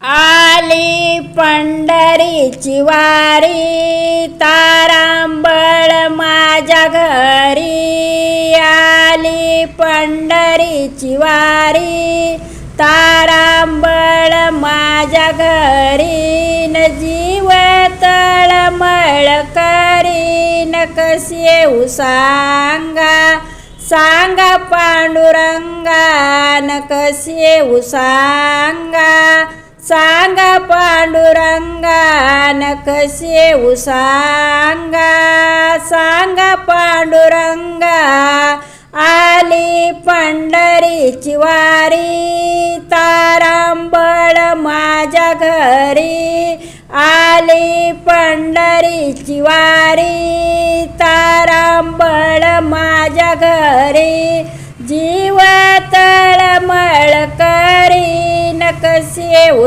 आली पंढरीची वारी, तारांबळ माझ्या घरी. आली पंढरीची वारी, तारांबळ माझ्या घरी. न जीव तळमळ करीन, कशी येऊ सांगा सांगा पांडुरंगा. न कशी येऊ सांगा सांगा पांडुरंगा. न कशी येऊ सांगा सांगा पांडुरंगा. आली पंढरीची वारी, तारांबळ माझ्या घरी. आली पंढरीची वारी, तारांबळ माझ्या घरी. जीव तळमळ करीन, कशी येऊ